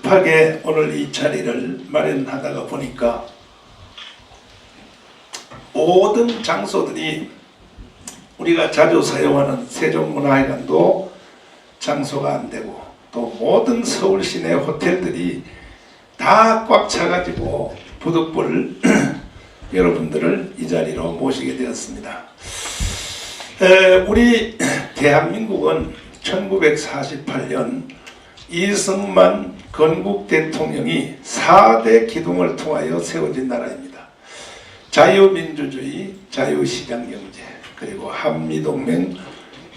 급하게 오늘 이 자리를 마련하다가 보니까 모든 장소들이 우리가 자주 사용하는 세종문화회관도 장소가 안 되고 또 모든 서울 시내 호텔들이 다 꽉 차가지고 부득불 여러분들을 이 자리로 모시게 되었습니다. 우리 대한민국은 1948년 이승만 건국 대통령이 4대 기둥을 통하여 세워진 나라입니다. 자유민주주의, 자유시장경제, 그리고 한미동맹,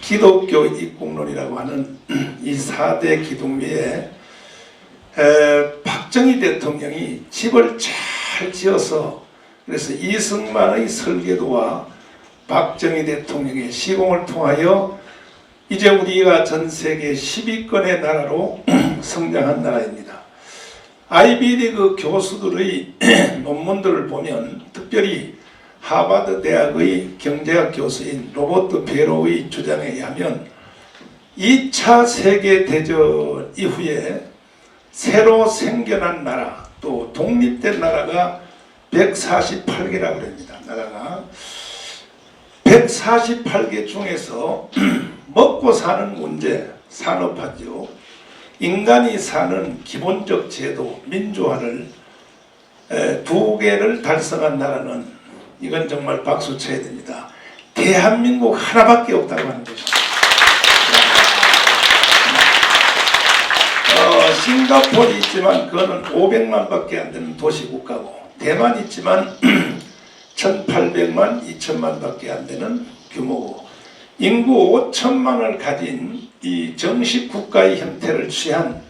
기독교 입국론이라고 하는 이 4대 기둥 위에 박정희 대통령이 집을 잘 지어서, 그래서 이승만의 설계도와 박정희 대통령의 시공을 통하여 이제 우리가 전 세계 10위권의 나라로 성장한 나라입니다. 아이비리그 교수들의 논문들을 보면, 특별히 하버드 대학의 경제학 교수인 로버트 베로의 주장에 의하면 2차 세계대전 이후에 새로 생겨난 나라, 또 독립된 나라가 148개라고 합니다. 나라가 148개 중에서 먹고 사는 문제, 산업화죠. 인간이 사는 기본적 제도, 민주화를 2개를 달성한 나라는, 이건 정말 박수 쳐야 됩니다. 대한민국 하나밖에 없다고 하는 거죠. 싱가포르 있지만 그거는 500만 밖에 안 되는 도시국가고, 대만 있지만 1800만, 2000만 밖에 안 되는 규모고, 인구 5천만을 가진 이 정식 국가의 형태를 취한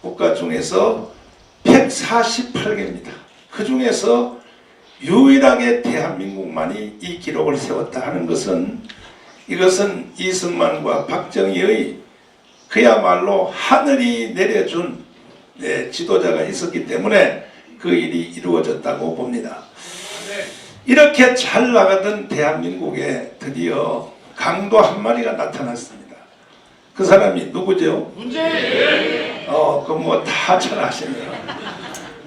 국가 중에서 148개입니다. 그 중에서 유일하게 대한민국만이 이 기록을 세웠다 하는 것은, 이것은 이승만과 박정희의 그야말로 하늘이 내려준 지도자가 있었기 때문에 그 일이 이루어졌다고 봅니다. 이렇게 잘 나가던 대한민국에 드디어 강도 한 마리가 나타났습니다. 그 사람이 누구죠? 문재인! 그거 뭐 다 잘 아시네요.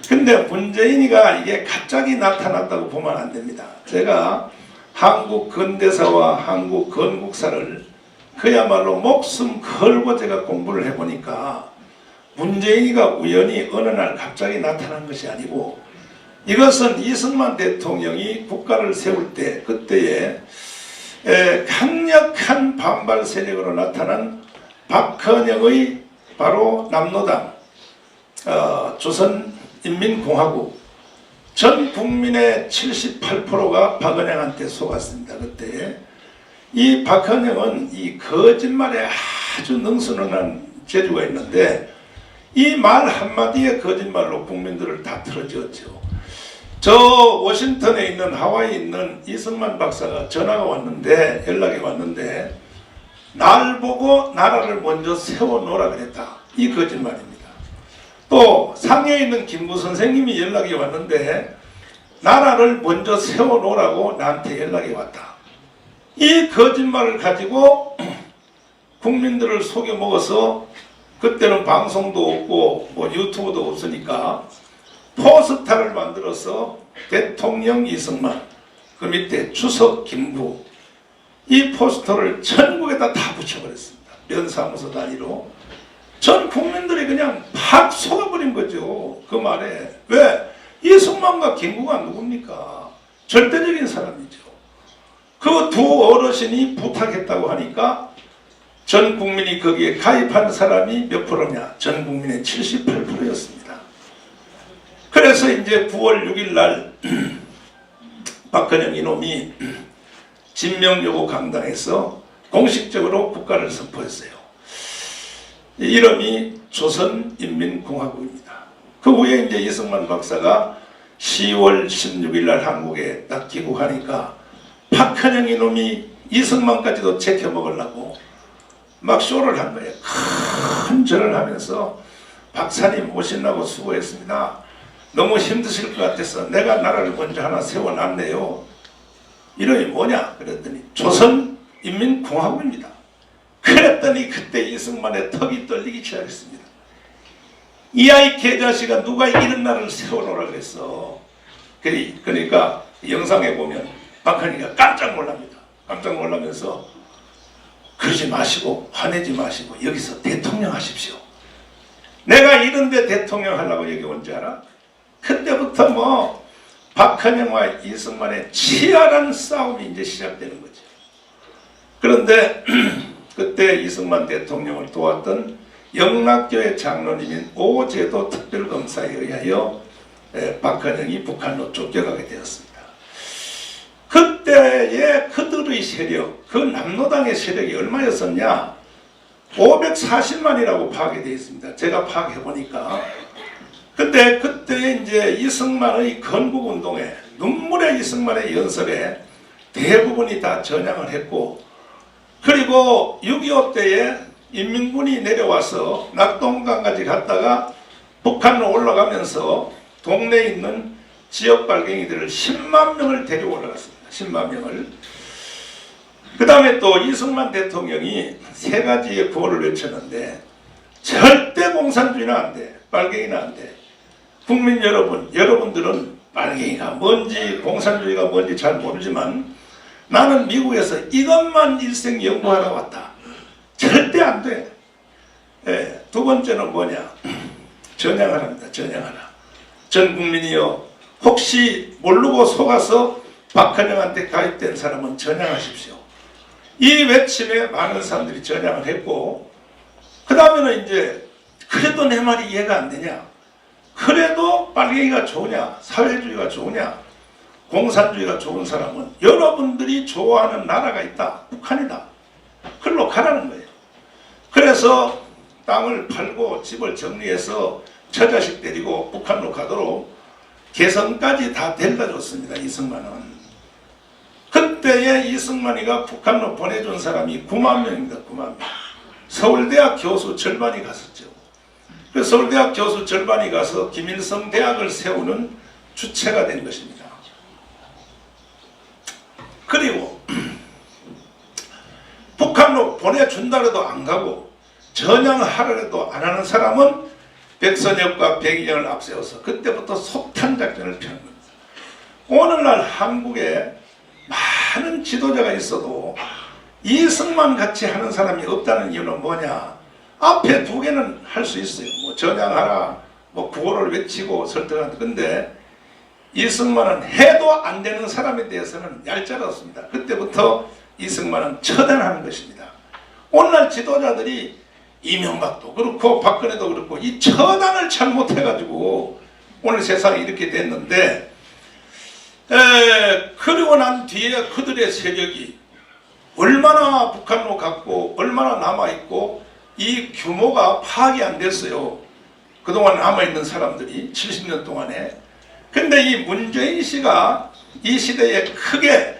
근데 문재인이가 이게 갑자기 나타났다고 보면 안 됩니다. 제가 한국 근대사와 한국 건국사를 그야말로 목숨 걸고 제가 공부를 해보니까, 문재인이가 우연히 어느 날 갑자기 나타난 것이 아니고, 이것은 이승만 대통령이 국가를 세울 때, 그때에 강력한 반발 세력으로 나타난 박헌영의 바로 남로당, 조선인민공화국, 전 국민의 78%가 박헌영한테 속았습니다. 그때 이 박헌영은 이 거짓말에 아주 능수능한 재주가 있는데, 이 말 한마디의 거짓말로 국민들을 다 틀어지었죠. 저 워싱턴에 있는, 하와이에 있는 이승만 박사가 전화가 왔는데, 연락이 왔는데, 날 보고 나라를 먼저 세워놓으라 그랬다. 이 거짓말입니다. 또 상해에 있는 김구 선생님이 연락이 왔는데, 나라를 먼저 세워놓으라고 나한테 연락이 왔다. 이 거짓말을 가지고 국민들을 속여먹어서, 그때는 방송도 없고 뭐 유튜브도 없으니까 포스터를 만들어서 대통령 이승만, 그 밑에 주석 김구, 이 포스터를 전국에다 다 붙여버렸습니다. 면사무소 단위로. 전 국민들이 그냥 팍 속아버린 거죠. 그 말에. 왜? 이승만과 김구가 누굽니까? 절대적인 사람이죠. 그 두 어르신이 부탁했다고 하니까 전 국민이 거기에 가입한 사람이 몇 프로냐? 전 국민의 78%였습니다. 그래서 이제 9월 6일 날 박헌영 이놈이 진명여고 강당에서 공식적으로 국가를 선포했어요. 이름이 조선인민공화국입니다. 그 후에 이제 이승만 박사가 10월 16일 날 한국에 딱 귀국하니까 박헌영 이놈이 이승만까지도 제껴먹으려고 막 쇼를 한 거예요. 큰 절을 하면서, 박사님 오신다고 수고했습니다. 너무 힘드실 것 같아서 내가 나라를 먼저 하나 세워놨네요. 이름이 뭐냐? 그랬더니 조선인민공화국입니다. 그랬더니 그때 이승만의 턱이 떨리기 시작했습니다. 이 아이 개자식아 누가 이런 날을 세워놓으라 그랬어. 그러니까 영상에 보면 박헌희가 깜짝 놀랍니다. 깜짝 놀라면서 그러지 마시고 화내지 마시고 여기서 대통령 하십시오. 내가 이런데 대통령 하려고 여기 온 줄 알아? 그때부터 뭐 박헌영과 이승만의 치열한 싸움이 이제 시작되는 거죠. 그런데 그때 이승만 대통령을 도왔던 영락교회 장로님인 오제도 특별검사에 의하여 박헌영이 북한으로 쫓겨가게 되었습니다. 그때의 그들의 세력, 그 남로당의 세력이 얼마였었냐? 540만이라고 파악이 되어 있습니다. 제가 파악해 보니까. 근데 그때 이제 이승만의 건국운동에, 눈물의 이승만의 연설에 대부분이 다 전향을 했고, 그리고 6.25 때에 인민군이 내려와서 낙동강까지 갔다가 북한으로 올라가면서 동네에 있는 지역 발갱이들을 10만 명을 데리고 올라갔습니다. 10만 명을. 그 다음에 또 이승만 대통령이 세 가지의 구호를 외쳤는데, 절대 공산주의는 안 돼. 빨갱이는 안 돼. 국민 여러분, 여러분들은 빨갱이가 뭔지 공산주의가 뭔지 잘 모르지만 나는 미국에서 이것만 일생 연구하러 왔다. 절대 안 돼. 예, 두 번째는 뭐냐? 전향하랍니다. 전향하라. 전 국민이요, 혹시 모르고 속아서 박헌영한테 가입된 사람은 전향하십시오. 이 외침에 많은 사람들이 전향을 했고, 그 다음에는 이제 그래도 내 말이 이해가 안 되냐? 그래도 빨갱이가 좋으냐? 사회주의가 좋으냐? 공산주의가 좋은 사람은 여러분들이 좋아하는 나라가 있다. 북한이다. 그걸로 가라는 거예요. 그래서 땅을 팔고 집을 정리해서 처자식 데리고 북한으로 가도록 개성까지 다 데려다 줬습니다. 이승만은. 그때의 이승만이가 북한으로 보내준 사람이 9만 명입니다. 9만 명. 서울대학 교수 절반이 갔었죠. 그 서울대학 교수 절반이 가서 김일성 대학을 세우는 주체가 된 것입니다. 그리고 북한으로 보내준다 해도 안 가고 전향하라 해도 안 하는 사람은 백선엽과 백인영을 앞세워서 그때부터 속탄 작전을 펴는 겁니다. 오늘날 한국에 많은 지도자가 있어도 이승만 같이 하는 사람이 없다는 이유는 뭐냐? 앞에 두 개는 할 수 있어요. 뭐 전향하라, 뭐 구호를 외치고 설득하는. 근데 이승만은 해도 안 되는 사람에 대해서는 얄짤 없습니다. 그때부터 이승만은 처단하는 것입니다. 오늘날 지도자들이 이명박도 그렇고 박근혜도 그렇고 이 처단을 잘못해가지고 오늘 세상이 이렇게 됐는데, 그리고 난 뒤에 그들의 세력이 얼마나 북한으로 갔고 얼마나 남아있고 이 규모가 파악이 안 됐어요. 그동안 남아있는 사람들이 70년 동안에. 근데 이 문재인 씨가 이 시대에 크게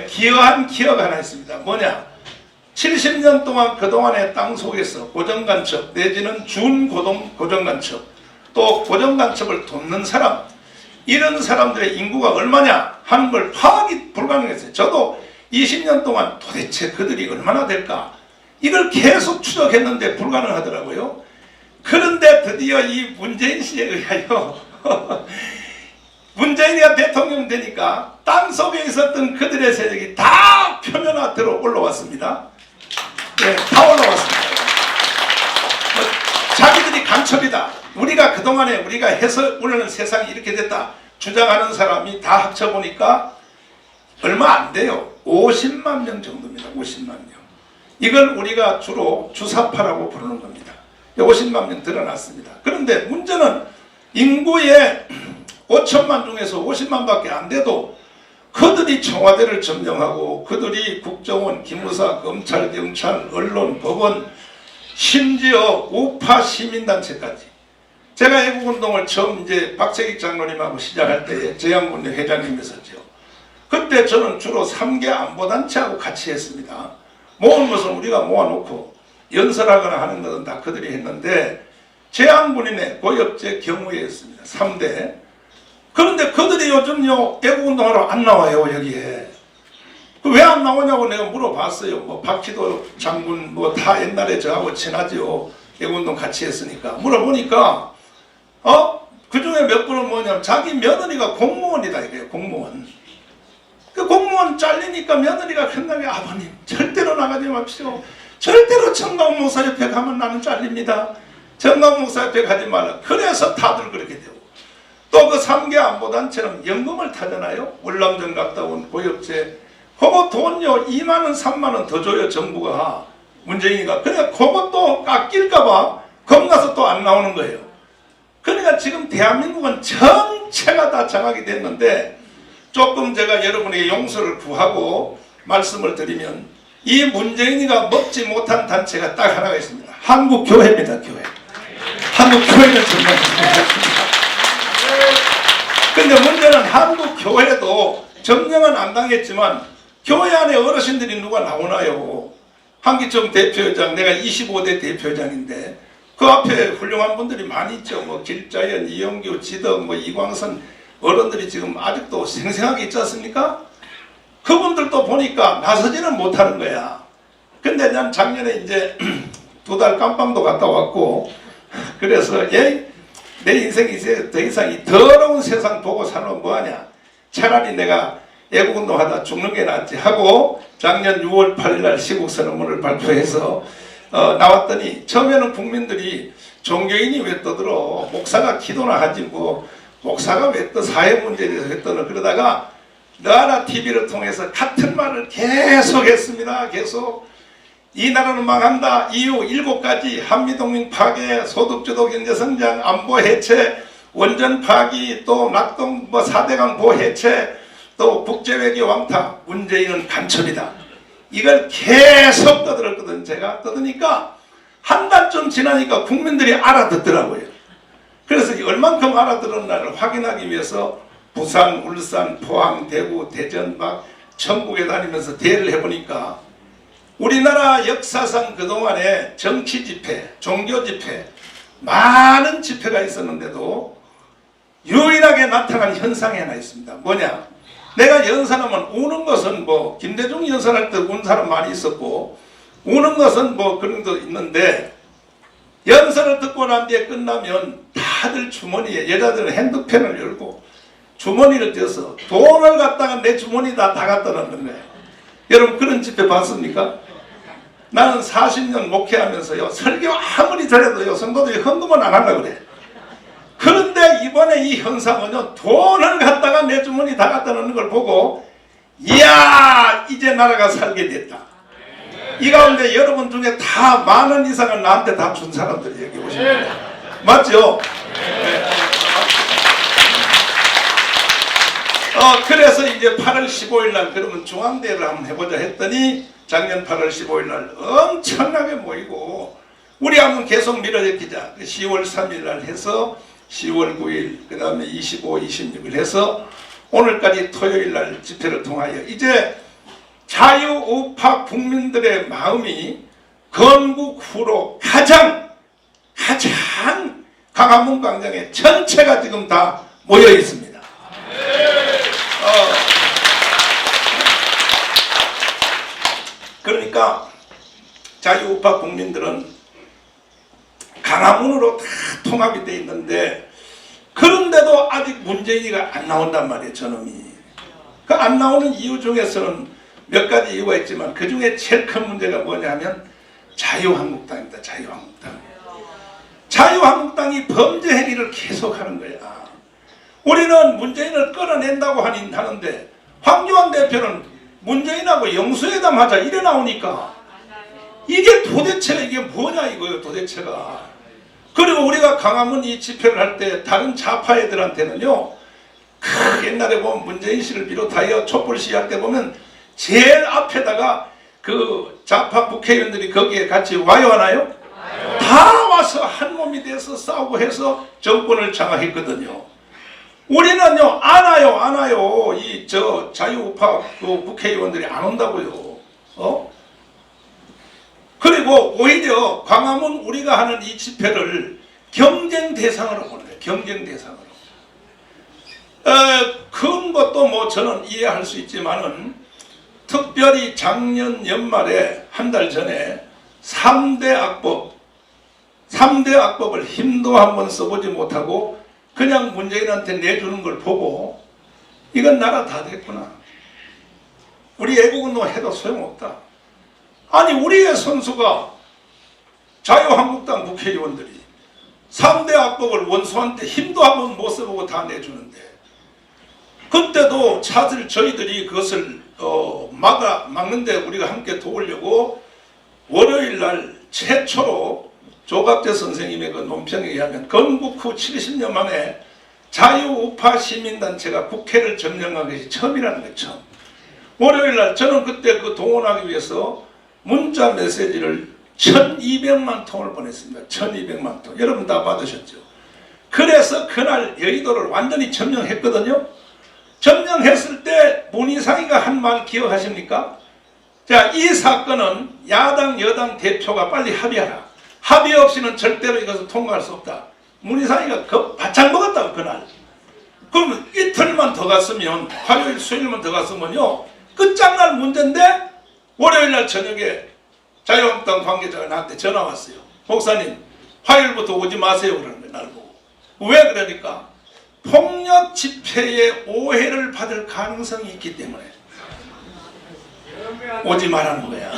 기여한 기여가 하나 있습니다. 뭐냐? 70년 동안 그동안의 땅 속에서 고정간첩 내지는 준고정간첩 또 고정간첩을 돕는 사람, 이런 사람들의 인구가 얼마냐 하는 걸 파악이 불가능했어요. 저도 20년 동안 도대체 그들이 얼마나 될까 이걸 계속 추적했는데 불가능하더라고요. 그런데 드디어 이 문재인 씨에 의하여 문재인이가 대통령 되니까 땅속에 있었던 그들의 세력이 다 표면화대로 올라왔습니다. 네, 다 올라왔습니다. 자기들이 간첩이다. 우리가 그동안에 우리가 해서 오늘은 세상이 이렇게 됐다 주장하는 사람이 다 합쳐보니까 얼마 안 돼요. 50만 명 정도입니다. 50만 명. 이걸 우리가 주로 주사파라고 부르는 겁니다. 50만 명 드러났습니다. 그런데 문제는 인구의 5천만 중에서 50만밖에 안 돼도 그들이 청와대를 점령하고 그들이 국정원, 기무사, 검찰, 경찰, 언론, 법원, 심지어 우파 시민단체까지. 제가 애국운동을 처음 이제 박재익 장로님하고 시작할 때 재향군의 회장님이었죠. 그때 저는 주로 3개 안보단체하고 같이 했습니다. 모은 것은 우리가 모아놓고 연설하거나 하는 것은 다 그들이 했는데 재향군인의 고엽제 경우회였습니다. 3대. 그런데 그들이 요즘요 애국운동하러 안 나와요. 여기에. 왜 안 나오냐고 내가 물어봤어요. 뭐 박희도 장군 뭐 다 옛날에 저하고 친하지요. 애국운동 같이 했으니까 물어보니까 그 중에 몇 분은 뭐냐면 자기 며느리가 공무원이다 이거예요. 공무원. 그 공무원 잘리니까 며느리가 편하게 아버님 절대로 나가지 마십시오. 절대로 정강 목사 옆에 가면 나는 잘립니다. 정강 목사 옆에 가지 말라. 그래서 다들 그렇게 되고 또 그 3개 안보단체는 연금을 타잖아요. 월남전 갔다 온 고엽제 그거 돈요 2만원 3만원 더 줘요 정부가. 문재인이가. 그러니까 그것도 깎일까봐 겁나서 또 안 나오는 거예요. 그러니까 지금 대한민국은 전체가 다 장악이 됐는데 조금 제가 여러분에게 용서를 구하고 말씀을 드리면 이 문재인이가 먹지 못한 단체가 딱 하나가 있습니다. 한국교회입니다. 교회. 한국교회는 정말 근데 문제는 한국교회도 점령은 안 당했지만 교회 안에 어르신들이 누가 나오나요? 한기총 대표회장, 내가 25대 대표회장인데 그 앞에 훌륭한 분들이 많이 있죠. 뭐 길자연, 이영규, 지덕, 뭐 이광선 어른들이 지금 아직도 생생하게 있지 않습니까? 그분들도 보니까 나서지는 못하는 거야. 근데 난 작년에 이제 2달 깜빵도 갔다 왔고 그래서 내 인생이 이제 더 이상 이 더러운 세상 보고 살면 뭐하냐. 차라리 내가 애국운동하다 죽는 게 낫지 하고 작년 6월 8일 날 시국선언문을 발표해서 나왔더니 처음에는 국민들이 종교인이 왜 떠들어 목사가 기도나 하지 뭐 목사가 왜 또 사회 문제에 대해서 왜 떠들어. 그러다가 나라 TV를 통해서 같은 말을 계속 했습니다. 계속 이 나라는 망한다. 이유 7가지 한미동맹 파괴, 소득주도 경제성장, 안보 해체, 원전 파기, 또 낙동 4대강 보호 해체, 또 국제외교 왕타, 문재인은 간첩이다. 이걸 계속 떠들었거든. 제가 떠드니까 한 달쯤 지나니까 국민들이 알아듣더라고요. 그래서 얼만큼 알아들었나를 확인하기 위해서 부산, 울산, 포항, 대구, 대전 막 전국에 다니면서 대회를 해보니까 우리나라 역사상 그동안에 정치 집회, 종교 집회 많은 집회가 있었는데도 유일하게 나타난 현상이 하나 있습니다. 뭐냐? 내가 연산하면 우는 것은 뭐 김대중 연산할 때 운 사람 많이 있었고 우는 것은 뭐 그런 것도 있는데 연설을 듣고 난 뒤에 끝나면 다들 주머니에 여자들은 핸드폰을 열고 주머니를 떼서 돈을 갖다가 내 주머니에다 다 갖다 놓는 거예요. 여러분 그런 집회 봤습니까? 나는 40년 목회하면서요 설교 아무리 잘해도요 성도들이 헌금은 안 하려고 그래. 그런데 이번에 이 현상은요 돈을 갖다가 내 주머니 다 갖다 놓는 걸 보고 이야 이제 나라가 살게 됐다. 이 가운데 여러분 중에 다 10,000원 이상을 나한테 다 준 사람들이 여기 오십니다. 맞죠? 그래서 이제 8월 15일 날 그러면 중앙대회를 한번 해보자 했더니 작년 8월 15일 날 엄청나게 모이고 우리 한번 계속 밀어제끼자. 10월 3일 날 해서 10월 9일 그 다음에 25, 26일 해서 오늘까지 토요일 날 집회를 통하여 이제 자유우파 국민들의 마음이 건국 후로 가장 광화문 광장에 전체가 지금 다 모여 있습니다. 그러니까 자유우파 국민들은 광화문으로 다 통합이 돼 있는데 그런데도 아직 문재인이가 안 나온단 말이에요. 저놈이. 그 안 나오는 이유 중에서는 몇 가지 이유가 있지만 그 중에 제일 큰 문제가 뭐냐면 자유한국당입니다. 자유한국당. 자유한국당이 범죄 행위를 계속하는 거야. 우리는 문재인을 끌어낸다고 하는데 황교안 대표는 문재인하고 영수회담 하자 이래 나오니까 이게 도대체가 이게 뭐냐 이거예요. 도대체가. 그리고 우리가 광화문 이 집회를 할 때 다른 좌파 애들한테는요 옛날에 보면 문재인 씨를 비롯하여 촛불 시위할 때 보면 제일 앞에다가 그 좌파 국회의원들이 거기에 같이 와요 하나요? 다 와서 한 몸이 돼서 싸우고 해서 정권을 장악했거든요. 우리는요 안 와요. 이 자유우파 그 국회의원들이 안 온다고요. 그리고 오히려 광화문 우리가 하는 이 집회를 경쟁 대상으로 보는 거예요. 경쟁 대상으로. 큰 것도 뭐 저는 이해할 수 있지만은 특별히 작년 연말에 한 달 전에 3대 악법 3대 악법을 힘도 한번 써보지 못하고 그냥 문재인한테 내주는 걸 보고 이건 나라 다 됐구나. 우리 애국운동 해도 소용없다. 아니 우리의 선수가 자유한국당 국회의원들이 3대 악법을 원수한테 힘도 한번 못 써보고 다 내주는데 그때도 차들 저희들이 그것을 막는데 우리가 함께 도우려고 월요일날 최초로 조갑재 선생님의 그 논평에 의하면 건국 후 70년 만에 자유우파 시민단체가 국회를 점령한 것이 처음이라는 거예요. 처음. 월요일날 저는 그때 그 동원하기 위해서 문자 메시지를 1200만 통을 보냈습니다. 1200만 통. 여러분 다 받으셨죠? 그래서 그날 여의도를 완전히 점령했거든요. 점령했을 때 문희상이가 한 말 기억하십니까? 자, 이 사건은 야당 여당 대표가 빨리 합의하라. 합의 없이는 절대로 이것을 통과할 수 없다. 문희상이가 그 바짝 먹었다고 그날. 그러면 이틀만 더 갔으면 화요일 수요일만 더 갔으면요 끝장날 문제인데 월요일날 저녁에 자유한국당 관계자가 나한테 전화 왔어요. 목사님 화요일부터 오지 마세요 그러는 거예요. 날 보고. 왜 그러니까 폭력 집회에 오해를 받을 가능성이 있기 때문에 오지 말라는 거야.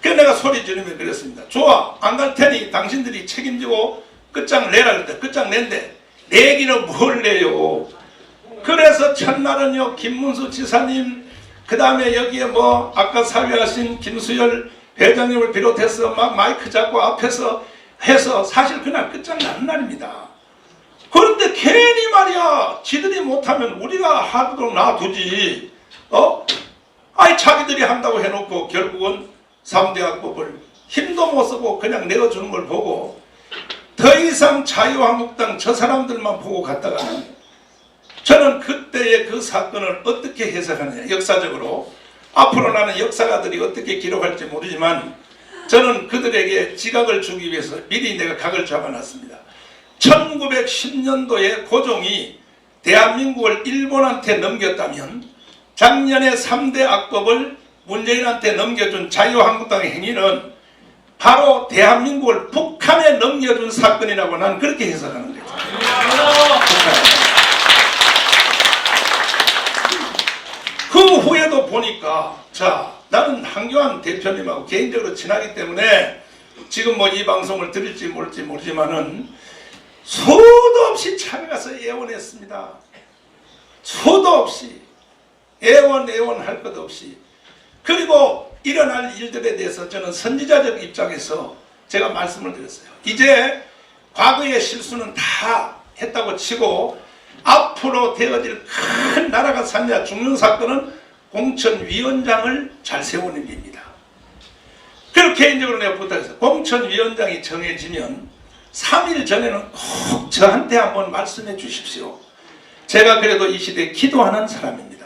그래서 내가 소리 지르면 그랬습니다. 좋아 안 갈 테니 당신들이 책임지고 끝장 내라 그랬다. 끝장 낸대. 내기는 뭘 내요. 그래서 첫날은요 김문수 지사님 그 다음에 여기에 뭐 아까 사회하신 김수열 회장님을 비롯해서 막 마이크 잡고 앞에서 해서 사실 그날 끝장나는 날입니다. 그런데 괜히 말이야 지들이 못하면 우리가 하도록 놔두지. 아니 자기들이 한다고 해놓고 결국은 3대 악법을 힘도 못 쓰고 그냥 내어주는 걸 보고 더 이상 자유한국당 저 사람들만 보고 갔다가는 저는 그때의 그 사건을 어떻게 해석하느냐 역사적으로 앞으로 나는 역사가들이 어떻게 기록할지 모르지만 저는 그들에게 지각을 주기 위해서 미리 내가 각을 잡아놨습니다. 1910년도에 고종이 대한민국을 일본한테 넘겼다면 작년에 3대 악법을 문재인한테 넘겨준 자유한국당의 행위는 바로 대한민국을 북한에 넘겨준 사건이라고 나는 그렇게 해석하는 거죠. 그 후에도 보니까 자 나는 한교안 대표님하고 개인적으로 친하기 때문에 지금 뭐 이 방송을 들을지 모를지 모르지만은 수도 없이 찾아가서 애원했습니다. 수도 없이 애원할 것 없이. 그리고 일어날 일들에 대해서 저는 선지자적 입장에서 제가 말씀을 드렸어요. 이제 과거의 실수는 다 했다고 치고 앞으로 되어질 큰 나라가 산냐 중요한 사건은 공천위원장을 잘 세우는 일입니다. 그리고 개인적으로 내가 부탁했어요. 공천위원장이 정해지면 3일 전에는 꼭 저한테 한번 말씀해 주십시오. 제가 그래도 이 시대에 기도하는 사람입니다.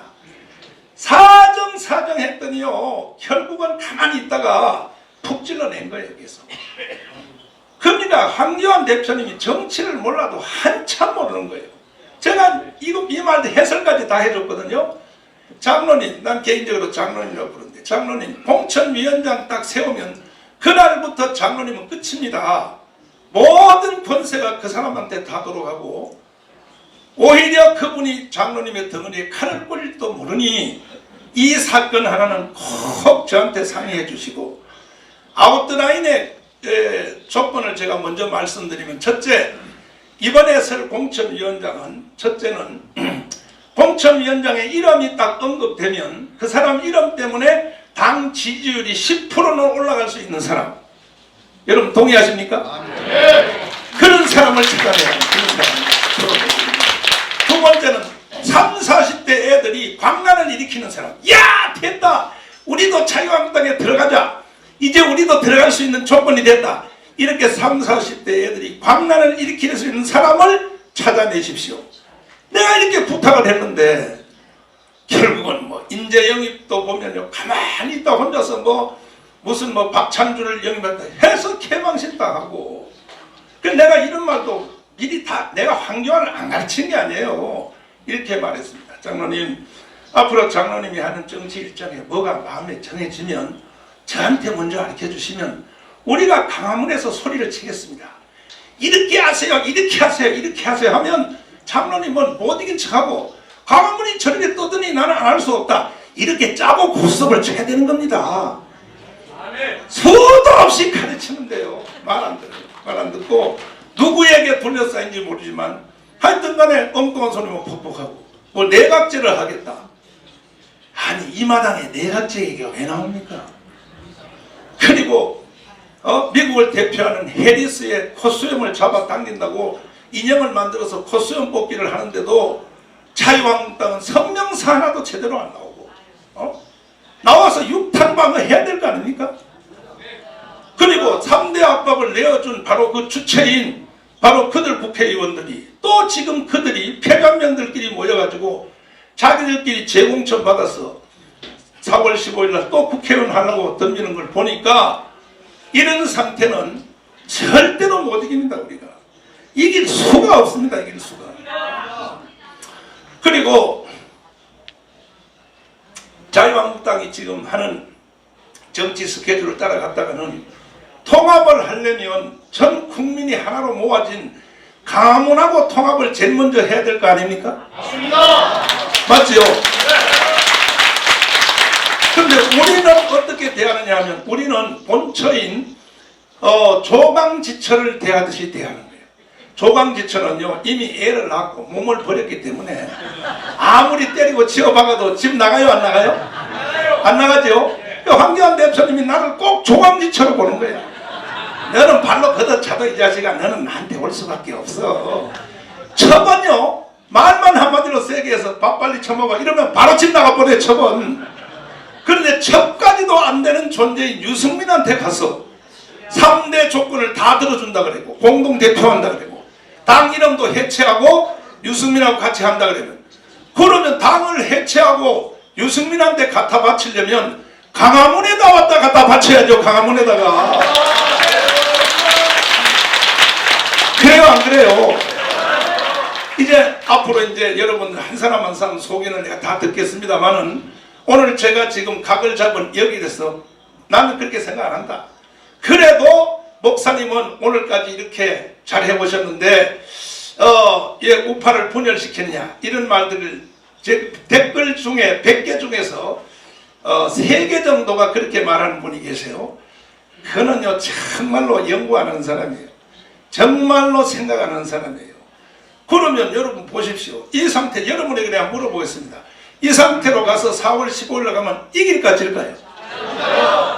사정 했더니요 결국은 가만히 있다가 푹 찔러낸 거예요. 여기서. 그러니까 황교안 대표님이 정치를 몰라도 한참 모르는 거예요. 제가 이 말도 해설까지 다 해줬거든요. 장로님, 난 개인적으로 장로님이라고 부르는데 장로님 공천위원장 딱 세우면 그날부터 장로님은 끝입니다. 모든 권세가 그 사람한테 다 돌아가고 오히려 그분이 장로님의 덩어리에 칼을 꽂을지도 모르니 이 사건 하나는 꼭 저한테 상의해 주시고 아웃라인의 조건을 제가 먼저 말씀드리면 첫째, 이번에 설 공천위원장은 첫째는 공천위원장의 이름이 딱 언급되면 그 사람 이름 때문에 당 지지율이 10%는 올라갈 수 있는 사람. 여러분 동의하십니까? 그런 사람을 찾아내야 합니다. 두 번째는 30, 40대 애들이 광란을 일으키는 사람. 야 됐다. 우리도 자유한국당에 들어가자. 이제 우리도 들어갈 수 있는 조건이 됐다. 이렇게 30, 40대 애들이 광란을 일으킬 수 있는 사람을 찾아내십시오. 내가 이렇게 부탁을 했는데 결국은 뭐 인재 영입도 보면요 가만히 있다 혼자서 뭐 무슨 뭐 박찬주를 영입했다 해서 개망신당하고. 그 내가 이런 말도 미리 다 내가 황교안을 안 가르친 게 아니에요. 이렇게 말했습니다. 장로님 앞으로 장로님이 하는 정치 일정에 뭐가 마음에 정해지면 저한테 먼저 가르쳐 주시면 우리가 강화문에서 소리를 치겠습니다. 이렇게 하세요, 이렇게 하세요, 이렇게 하세요 하면 장로님은 못 이긴 척하고 강화문이 저렇게 떠드니 나는 안 할 수 없다. 이렇게 짜고 구습을 쳐야 되는 겁니다. 수도 없이 가르치면 돼요. 말 안 들어요. 말 안 듣고 누구에게 둘러싸인지 모르지만 하여튼 간에 엉뚱한 소리만 퍽퍽하고 뭐 내각제를 하겠다. 아니 이 마당에 내각제 얘기가 왜 나옵니까? 그리고 미국을 대표하는 해리스의 콧수염을 잡아당긴다고 인형을 만들어서 콧수염 뽑기를 하는데도 자유한국당은 성명서 하나도 제대로 안 나오고 나와서 육탄방을 해야 될 거 아닙니까? 그리고 3대 압박을 내어준 바로 그 주체인 바로 그들 국회의원들이 또 지금 그들이 폐간면들끼리 모여가지고 자기들끼리 재공천 받아서 4월 15일 날 또 국회의원 하려고 덤비는 걸 보니까 이런 상태는 절대로 못 이깁니다. 우리가 이길 수가 없습니다. 이길 수가. 그리고 자유한국당이 지금 하는 정치 스케줄을 따라갔다가는 통합을 하려면 전 국민이 하나로 모아진 강화문하고 통합을 제일 먼저 해야 될 거 아닙니까? 맞습니다. 맞지요? 그런데 우리는 어떻게 대하느냐 하면 우리는 본처인 조강지처를 대하듯이 대하는 거예요. 조강지처는요 이미 애를 낳고 몸을 버렸기 때문에 아무리 때리고 치어박아도 집 나가요 안 나가요? 안 나가죠? 황교안 대표님이 나를 꼭 조강지처로 보는 거예요. 너는 발로 걷어차도 이 자식아 너는 나한테 올 수밖에 없어. 처번요 말만 한마디로 세게 해서 밥 빨리 처먹어 이러면 바로 집 나가버려 처번. 그런데 첩까지도 안 되는 존재인 유승민한테 가서 3대 조건을 다 들어준다 그러고 공동대표한다 그러고 당 이름도 해체하고 유승민하고 같이 한다 그러면 당을 해체하고 유승민한테 갖다 바치려면 강화문에다 왔다 갖다 바쳐야죠. 강화문에다가. 그래요 안 그래요? 이제 앞으로 이제 여러분들 한 사람 한 사람 소개는 내가 다 듣겠습니다만은 오늘 제가 지금 각을 잡은 여기에서 나는 그렇게 생각 안 한다. 그래도 목사님은 오늘까지 이렇게 잘 해보셨는데 예, 우파를 분열시켰냐 이런 말들을 제 댓글 중에 100개 중에서 3개 정도가 그렇게 말하는 분이 계세요. 그는요 정말로 연구하는 사람이에요. 정말로 생각하는 사람이에요. 그러면 여러분 보십시오. 이 상태 여러분에게 내가 물어보겠습니다. 이 상태로 가서 4월 15일에 가면 이길까 질까요?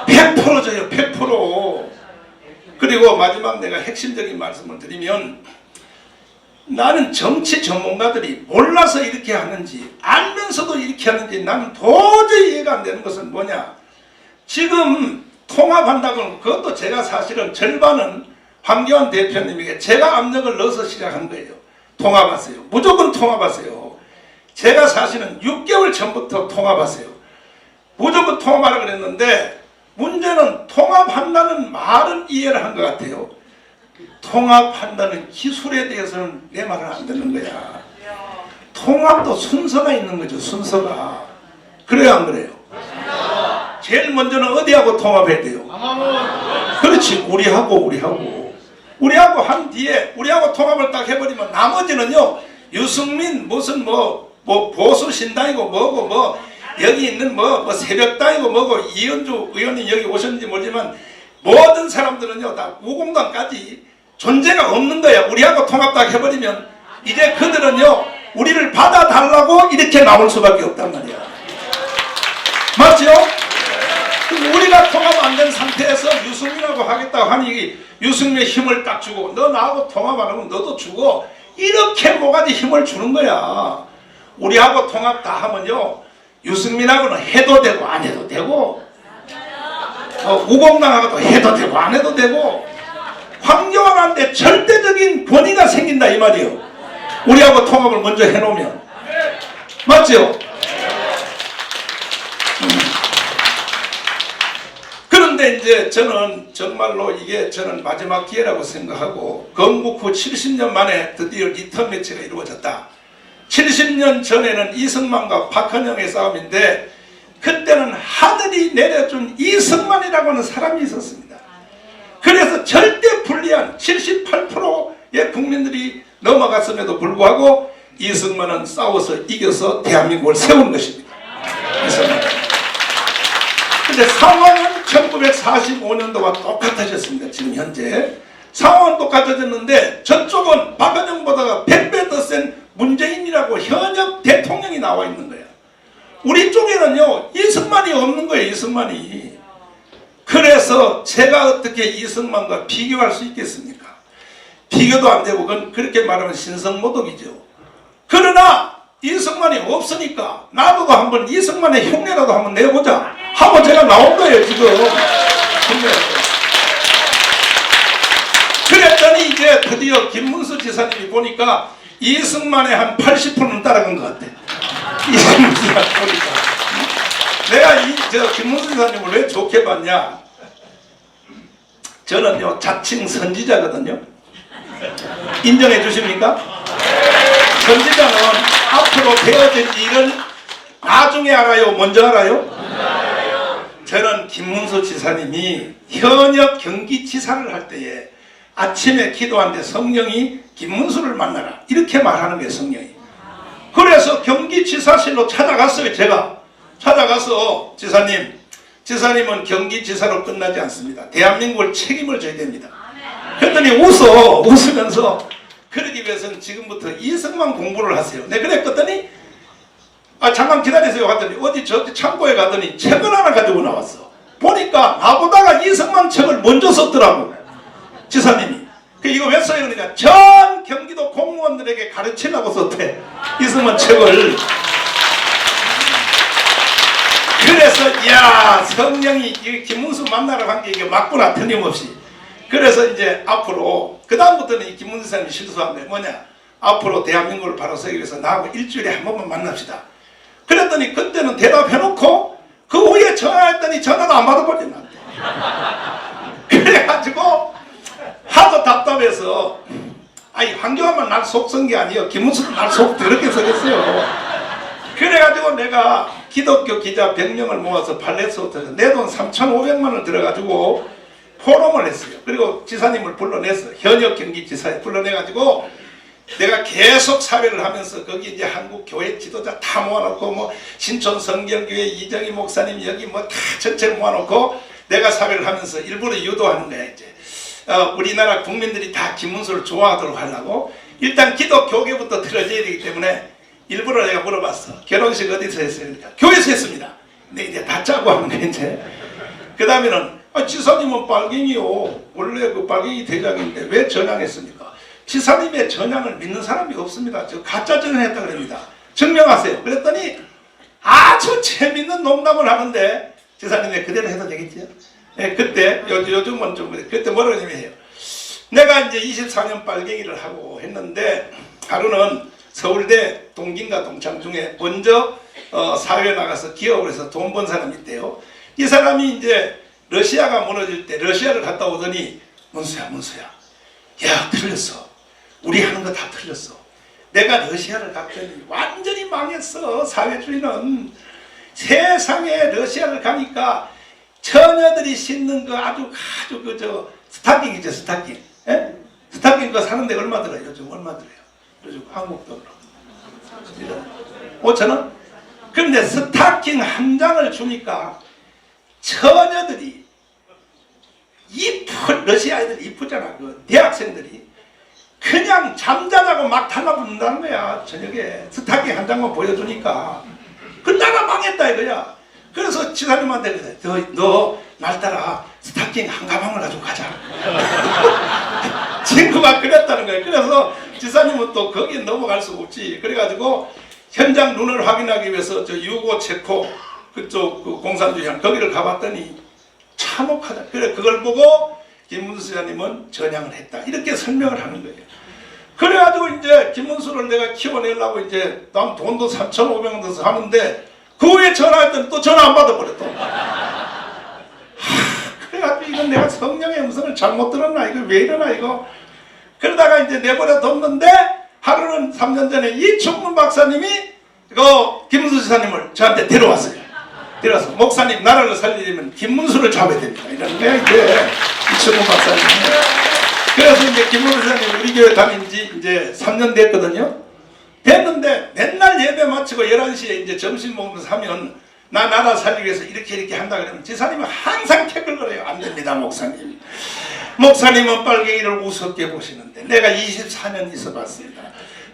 100% 져요. 100%. 그리고 마지막 내가 핵심적인 말씀을 드리면 나는 정치 전문가들이 몰라서 이렇게 하는지 알면서도 이렇게 하는지 나는 도저히 이해가 안 되는 것은 뭐냐. 지금 통합한다고 하면 그것도 제가 사실은 절반은 황교안 대표님에게 제가 압력을 넣어서 시작한 거예요. 통합하세요. 무조건 통합하세요. 제가 사실은 6개월 전부터 통합하세요. 무조건 통합하라 그랬는데 문제는 통합한다는 말은 이해를 한 것 같아요. 통합한다는 기술에 대해서는 내 말을 안 듣는 거야. 통합도 순서가 있는 거죠. 순서가. 그래요 안 그래요? 제일 먼저는 어디하고 통합해야 돼요? 그렇지. 우리하고 한 뒤에 우리하고 통합을 딱 해버리면 나머지는요 유승민 무슨 뭐 보수 신당이고 뭐고 여기 있는 뭐 새벽당이고 뭐고 이현주 의원이 여기 오셨는지 모르지만 모든 사람들은요 다 우공당까지 존재가 없는 거야. 우리하고 통합 딱 해버리면 이제 그들은요 우리를 받아달라고 이렇게 나올 수밖에 없단 말이야. 맞죠? 우리가 통합 안 된 상태에서 유승민하고 하겠다고 하니 유승민의 힘을 딱 주고 너 나하고 통합 안 하면 너도 주고 이렇게 뭐가지 힘을 주는 거야. 우리하고 통합 다 하면요 유승민하고는 해도 되고 안 해도 되고 우공당하고도 해도 되고 안 해도 되고 황교안한테 절대적인 권위가 생긴다 이 말이에요. 우리하고 통합을 먼저 해놓으면. 맞죠? 그런데 이제 저는 정말로 이게 저는 마지막 기회라고 생각하고 건국 후 70년 만에 드디어 리턴 매치가 이루어졌다. 70년 전에는 이승만과 박헌영의 싸움인데 그때는 하늘이 내려준 이승만이라고 하는 사람이 있었습니다. 위한 78%의 국민들이 넘어갔음에도 불구하고 이승만은 싸워서 이겨서 대한민국을 세운 것입니다. 근데 상황은 1945년도와 똑같아졌습니다. 지금 현재 상황은 똑같아졌는데 저쪽은 박은영보다가 100배 더 센 문재인이라고 현역 대통령이 나와 있는 거예요. 우리 쪽에는요 이승만이 없는 거예요. 이승만이. 그래서 제가 어떻게 이승만과 비교할 수 있겠습니까? 비교도 안 되고 그건 그렇게 말하면 신성모독이죠. 그러나 이승만이 없으니까 나도 한번 이승만의 흉내라도 한번 내보자 하고 제가 나온 거예요. 지금 그랬더니 이제 드디어 김문수 지사님이 보니까 이승만의 한 80%는 따라간 것 같아. 이승만이 보니까 내가 김문수 지사님을 왜 좋게 봤냐, 저는요 자칭 선지자거든요. 인정해 주십니까? 선지자는 앞으로 되어질 일을 나중에 알아요? 먼저 알아요? 저는 김문수 지사님이 현역 경기지사를 할 때에 아침에 기도하는데 성령이 김문수를 만나라 이렇게 말하는 거예요. 성령이. 그래서 경기지사실로 찾아갔어요. 제가 찾아가서 지사님은 경기지사로 끝나지 않습니다. 대한민국을 책임을 져야 됩니다. 그랬더니 웃으면서 그러기 위해서는 지금부터 이승만 공부를 하세요. 네, 그랬더니 잠깐 기다리세요 하더니 어디 저 창고에 가더니 책을 하나 가지고 나왔어. 보니까 나보다가 이승만 책을 먼저 썼더라고 지사님이. 이거 왜 써요? 그러니까 전 경기도 공무원들에게 가르치려고 썼대 이승만 책을. 그래서 야 성령이 김문수 만나러 간 게 이게 맞구나 틀림없이. 그래서 이제 앞으로 그 다음부터는 이 김문수 사님이 실수한 게 뭐냐, 앞으로 대한민국을 바로 서기 위해서 나하고 일주일에 한 번만 만납시다. 그랬더니 그때는 대답해놓고 그 후에 전화했더니 전화도 안 받아버리나. 그래가지고 하도 답답해서 아니 황교안만 날 속선 게 아니에요. 김문수도 날 속 더럽게 속였어요. 그래가지고 내가 기독교 기자 100명을 모아서 팔레스호텔에서 내 돈 3,500만 원을 들어가지고 포럼을 했어요. 그리고 지사님을 불러냈어요. 현역 경기지사에 불러내가지고 내가 계속 사회를 하면서 거기 이제 한국 교회 지도자 다 모아놓고 뭐 신촌 성결교회 이정희 목사님 여기 뭐 다 전체를 모아놓고 내가 사회를 하면서 일부러 유도하는 거야. 이제 우리나라 국민들이 다 김문수를 좋아하도록 하려고 일단 기독교계부터 틀어져야 되기 때문에 일부러 내가 물어봤어. 결혼식 어디서 했어요? 그러니까 교회에서 했습니다. 근데 이제 다 짜고 하는 거야 이제. 그 다음에는 지사님은 빨갱이요. 원래 그 빨갱이 대장인데 왜 전향했습니까? 지사님의 전향을 믿는 사람이 없습니다. 저 가짜 전향했다 그럽니다. 증명하세요. 그랬더니 아주 재밌는 농담을 하는데 지사님이 그대로 해도 되겠죠? 네, 그때 요즘은 좀 그때 뭐라고 해요? 내가 이제 24년 빨갱이를 하고 했는데 하루는 서울대 동기인가 동창 중에 먼저 사회에 나가서 기업을 해서 돈 번 사람이 있대요. 이 사람이 이제 러시아가 무너질 때 러시아를 갔다 오더니 문수야 야 틀렸어. 우리 하는 거 다 틀렸어. 내가 러시아를 갔더니 완전히 망했어. 사회주의는 세상에 러시아를 가니까 처녀들이 신는 거 아주 그저 스타킹이죠. 스타킹. 에? 스타킹 그거 사는데 얼마 들어요? 요즘 얼마 들어요? 요즘 한국 돈으로 5,000원? 그런데 스타킹 한 장을 주니까 처녀들이 러시아 아이들 이쁘잖아. 그 대학생들이 그냥 잠자자고 막 달라붙는다는 거야. 저녁에 스타킹 한 장만 보여주니까 그 나라 망했다 이거야. 그래서 지사님한테 그래. 너 날 따라 스타킹 한 가방을 가지고 가자. 친구가 그랬다는 거예요. 그래서 지사님은 또 거기에 넘어갈 수가 없지. 그래가지고 현장 눈을 확인하기 위해서 저 유고 체코 그쪽 그 공산주의한 거기를 가봤더니 참혹하다. 그래 그걸 보고 김문수 지사님은 전향을 했다. 이렇게 설명을 하는 거예요. 그래가지고 이제 김문수를 내가 키워내려고 이제 난 돈도 3,500원 들어서 하는데 그 후에 전화했더니 또 전화 안 받아버렸다. 그래가지고 이건 내가 성령의 음성을 잘못 들었나 이거 왜 이러나 이거. 그러다가 이제 내버려 뒀는데 하루는 3년 전에 이충문 박사님이 그 김문수 지사님을 저한테 데려왔어요. 데려와서 목사님 나라를 살리려면 김문수를 잡아야 됩니다. 이런 게 이제 이충문 박사님. 그래서 이제 김문수님 우리 교회 다닌 지 이제 3년 됐거든요. 됐는데 맨날 예배 마치고 11시에 이제 점심 먹으면서 하면 나 나라 살리기 위해서 이렇게 한다 그러면 지사님은 항상 태클거려요. 안 됩니다 목사님. 목사님은 빨갱이를 우습게 보시는데 내가 24년 있어 봤습니다.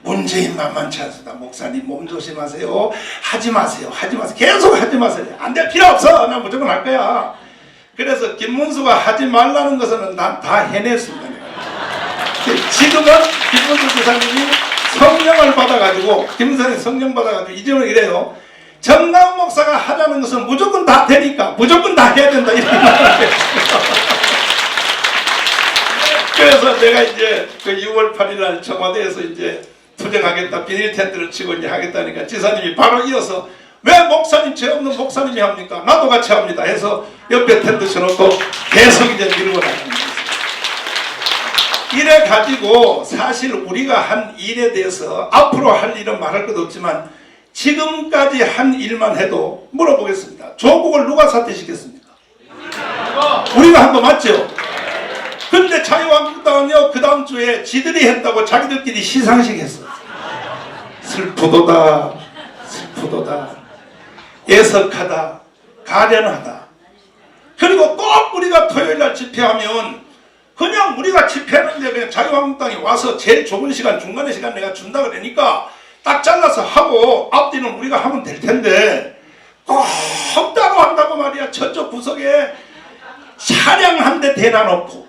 문재인 만만치 않습니다. 목사님 몸 조심하세요. 하지 마세요. 계속 하지 마세요. 안 돼. 필요 없어. 나 무조건 할 거야. 그래서 김문수가 하지 말라는 것은 난 다 해냈습니다. 내가. 지금은 김문수 지사님이 성령을 받아가지고 김문수님 성령 받아가지고 이제는 이래요. 정나은 목사가 하자는 것은 무조건 다 되니까 무조건 다 해야 된다. 이렇게 말해요. 그래서 내가 이제 그 6월 8일 날 청와대에서 이제 투쟁하겠다, 비닐 텐트를 치고 이제 하겠다니까 지사님이 바로 이어서 왜 목사님 죄 없는 목사님이 합니까? 나도 같이 합니다. 해서 옆에 텐트 쳐놓고 계속 이제 밀고 나갑니다. 이래 가지고 사실 우리가 한 일에 대해서 앞으로 할 일은 말할 것도 없지만 지금까지 한 일만 해도 물어보겠습니다. 조국을 누가 사퇴시켰습니까? 우리가 한 거 맞죠? 근데 자유한국당은요 그 다음 주에 지들이 했다고 자기들끼리 시상식 했어. 슬프도다 애석하다 가련하다. 그리고 꼭 우리가 토요일날 집회하면 그냥 우리가 집회하는데 그냥 자유한국당이 와서 제일 좁은 시간 중간의 시간 내가 준다 그러니까 딱 잘라서 하고 앞뒤는 우리가 하면 될 텐데 꼭 따로 한다고 말이야. 저쪽 구석에 차량 한 대 대놔놓고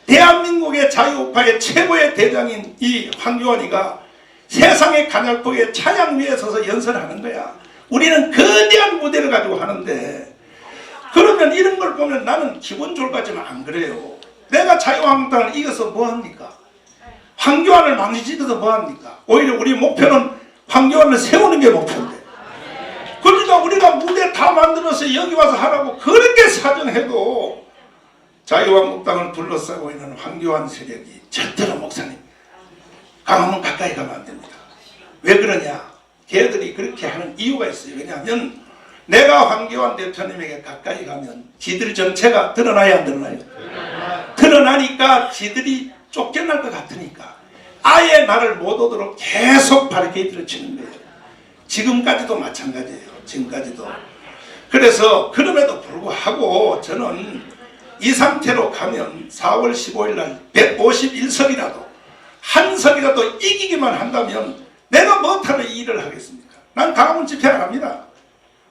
대한민국의 자유우파의 최고의 대장인 이 황교안이가 세상의 가냘프게 차양 위에 서서 연설하는 거야. 우리는 거대한 무대를 가지고 하는데 그러면 이런 걸 보면 나는 기분 좋을 것 같지만 안 그래요. 내가 자유한국당을 이겨서 뭐합니까? 황교안을 망치지도 뭐합니까? 오히려 우리 목표는 황교안을 세우는 게 목표인데 그러니까 우리가 무대 다 만들어서 여기 와서 하라고 그렇게 사정해도 자유한국당을 둘러싸고 있는 황교안 세력이 절대로 목사님 강화문 가까이 가면 안 됩니다. 왜 그러냐? 걔들이 그렇게 하는 이유가 있어요. 왜냐하면 내가 황교안 대표님에게 가까이 가면 지들 정체가 드러나야 안 드러나요? 드러나니까 지들이 쫓겨날 것 같으니까 아예 나를 못 오도록 계속 바리케이트를 치는 거예요. 지금까지도 마찬가지예요. 지금까지도. 그래서 그럼에도 불구하고 저는 이 상태로 가면 4월 15일 날 151석이라도 한 석이라도 이기기만 한다면 내가 뭐하러 이 일을 하겠습니까? 난 강화문 집회 안 합니다.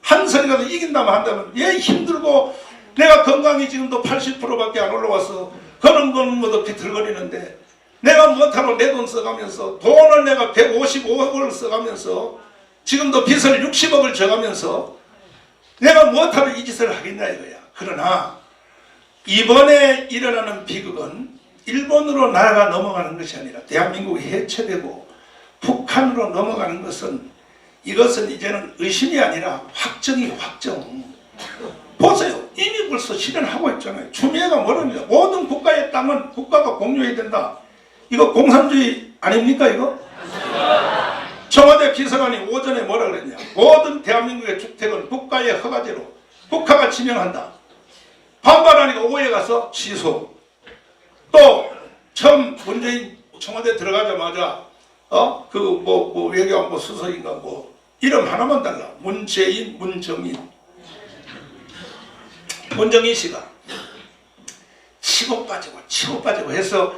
한 석이라도 이긴다면 한다면 예 힘들고 내가 건강이 지금도 80%밖에 안 올라와서 그런 건 뭐 비틀거리는데 내가 뭐하러 내 돈 써가면서 돈을 내가 155억을 써가면서 지금도 빚을 60억을 져가면서 내가 뭐하러 이 짓을 하겠냐 이거야. 그러나 이번에 일어나는 비극은 일본으로 나라가 넘어가는 것이 아니라 대한민국이 해체되고 북한으로 넘어가는 것은 이것은 이제는 의심이 아니라 확정이 확정. 보세요. 이미 벌써 실현하고 있잖아요. 추미애가 뭐랍니까? 모든 국가의 땅은 국가가 공유해야 된다. 이거 공산주의 아닙니까 이거? 청와대 비서관이 오전에 뭐라 그랬냐? 모든 대한민국의 주택은 국가의 허가제로 국가가 지명한다. 반발하니까 오후에 가서 취소. 또 처음 문재인 청와대 들어가자마자 외교안보 수석인가 뭐 이름 하나만 달라. 문재인, 문정인 씨가 치고 빠지고 해서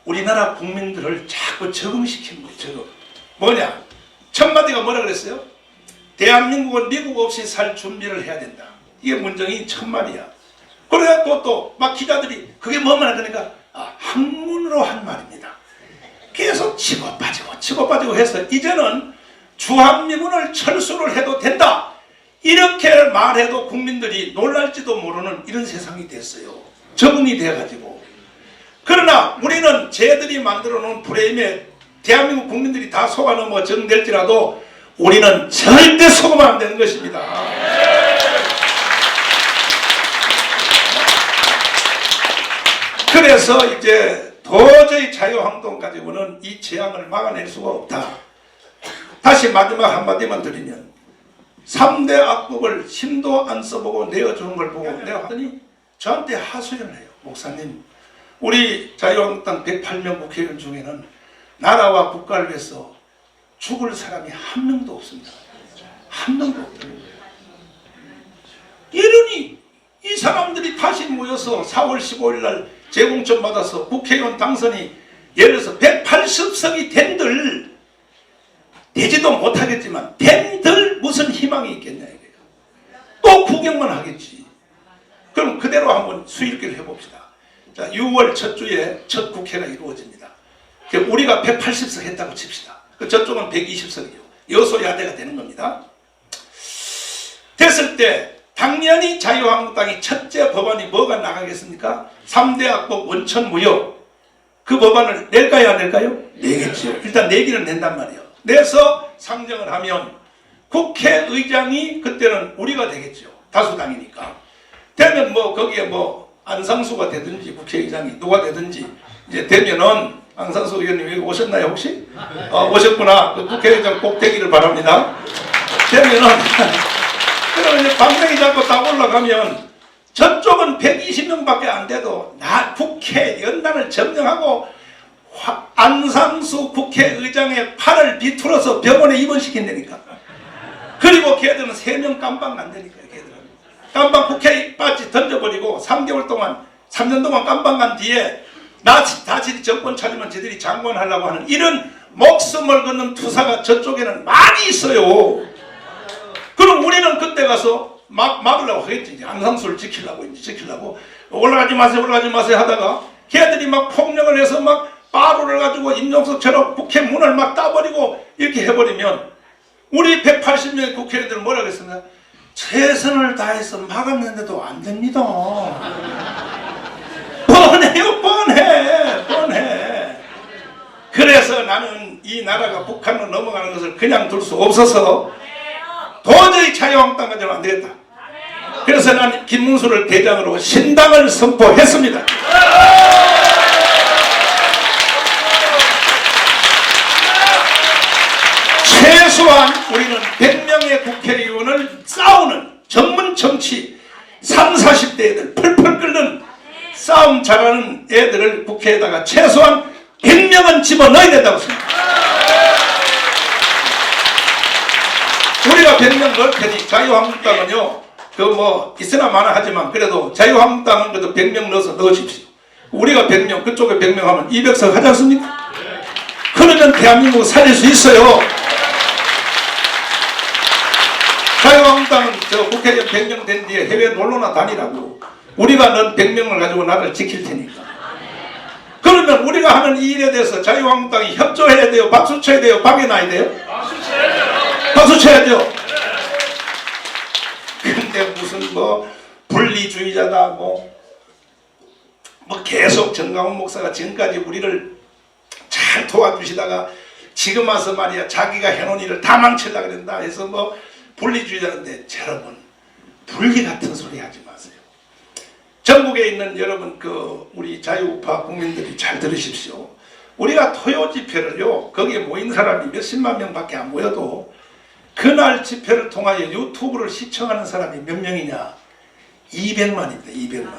우리나라 국민들을 자꾸 적응시키는 거예요. 적응. 뭐냐? 첫 마디가 뭐라 그랬어요? 대한민국은 미국 없이 살 준비를 해야 된다. 이게 문정인 첫 말이야. 그래갖고 또 막 기자들이 그게 뭔 말이야? 그러니까 학문으로 한 말입니다. 계속 치고 빠지고 해서 이제는 주한미군을 철수를 해도 된다. 이렇게 말해도 국민들이 놀랄지도 모르는 이런 세상이 됐어요. 적응이 돼가지고. 그러나 우리는 쟤들이 만들어 놓은 프레임에 대한민국 국민들이 다 속아 넘어 정될지라도 우리는 절대 속으면 안 되는 것입니다. 그래서 이제 도저히 자유항동 가지고는 이 재앙을 막아낼 수가 없다. 다시 마지막 한마디만 드리면 3대 악법을 힘도 안 써보고 내어주는 걸 보고 내가 하더니 저한테 하소연을 해요. 목사님 우리 자유한국당 108명 국회의원 중에는 나라와 국가를 위해서 죽을 사람이 한 명도 없습니다. 한 명도 없습니다. 이러니 이 사람들이 다시 모여서 4월 15일 날 재공천 받아서 국회의원 당선이 예를 들어서 180석이 된들 되지도 못하겠지만 된들 무슨 희망이 있겠냐 이거예요. 또 구경만 하겠지. 그럼 그대로 한번 수일기를 해봅시다. 자, 6월 첫 주에 첫 국회가 이루어집니다. 우리가 180석 했다고 칩시다. 저쪽은 120석이요. 여소야대가 되는 겁니다. 됐을 때 당연히 자유한국당이 첫째 법안이 뭐가 나가겠습니까? 3대 악법 원천무효. 그 법안을 낼까요 안 낼까요? 내겠죠. 일단 내기는 낸단 말이에요. 내서 상정을 하면 국회의장이 그때는 우리가 되겠죠. 다수당이니까. 되면 뭐 거기에 뭐 안상수가 되든지 국회의장이 누가 되든지 이제 되면은 안상수 의원님 여기 오셨나요 혹시? 오셨구나. 그 국회의장 꼭 되기를 바랍니다. 되면은 그러면 이제 방송이 잡고 딱 올라가면 저쪽은 120명밖에 안 돼도 국회 연단을 점령하고 안상수 국회의장의 팔을 비틀어서 병원에 입원시킨다니까. 그리고 걔들은 3명 깜빵 난다니까. 걔들은 깜빵 국회 빠지 던져버리고 3개월 동안 3년 동안 깜빵 간 뒤에 다시 정권 차리면 저들이 장관하려고 하는 이런 목숨을 거는 투사가 저쪽에는 많이 있어요. 그럼 우리는 그때 가서 막으려고 하겠지. 이제 안상수를 지키려고 올라가지 마세요 하다가 걔들이 막 폭력을 해서 막 바로를 가지고 임종석처럼 국회 문을 막 따버리고 이렇게 해버리면 우리 180명의 국회의원들은 뭐라고 했습니까? 최선을 다해서 막았는데도 안 됩니다. 뻔해요. 뻔해. 그래서 나는 이 나라가 북한으로 넘어가는 것을 그냥 둘 수 없어서 도저히 자유한국당 가지고는 안 되겠다. 그래서 난 김문수를 대장으로 신당을 선포했습니다. 최소한 우리는 100명의 국회의원을 싸우는 전문 정치 30, 40대 애들 펄펄 끓는 싸움 잘하는 애들을 국회에다가 최소한 100명은 집어넣어야 된다고 생각합니다. 우리가 100명 넣을 테니 자유한국당은요 그 뭐 있으나 마나 하지만 그래도 자유한국당은 그래도 100명 넣으십시오. 우리가 100명 그쪽에 100명 하면 200석 하지 않습니까? 그러면 대한민국 살릴 수 있어요. 자유한국당은 저 국회의원 100명 된 뒤에 해외 놀러나 다니라고. 우리가 넌 100명을 가지고 나를 지킬 테니까. 그러면 우리가 하는 이 일에 대해서 자유한국당이 협조해야 돼요? 박수 쳐야 돼요? 방해놔야 돼요? 박수 쳐야죠. 근데 무슨 뭐 분리주의자다 뭐 계속 정강훈 목사가 지금까지 우리를 잘 도와주시다가 지금 와서 말이야 자기가 해놓은 일을 다 망치려고 그런다 해서 뭐 분리주의자인데 여러분 분리 같은 소리 하지 마세요. 전국에 있는 여러분 우리 자유우파 국민들이 잘 들으십시오. 우리가 토요 집회를요 거기에 모인 사람이 몇십만 명밖에 안 모여도 그날 집회를 통하여 유튜브를 시청하는 사람이 몇 명이냐? 200만입니다. 200만.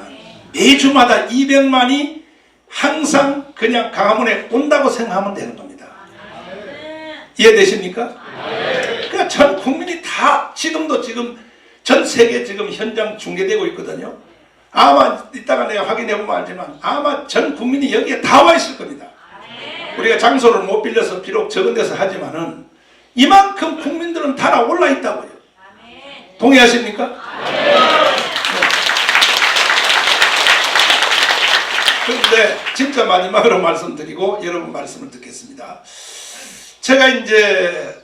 매주마다 200만이 항상 그냥 강화문에 온다고 생각하면 되는 겁니다. 이해되십니까? 그러니까 전 국민이 다 지금 전 세계 지금 현장 중계되고 있거든요. 아마 이따가 내가 확인해 보면 알지만 아마 전 국민이 여기에 다 와 있을 겁니다. 우리가 장소를 못 빌려서 비록 적은 데서 하지만은 이만큼 국민들은 달아올라 있다고요. 동의하십니까? 그런데 진짜 마지막으로 말씀드리고 여러분 말씀을 듣겠습니다. 제가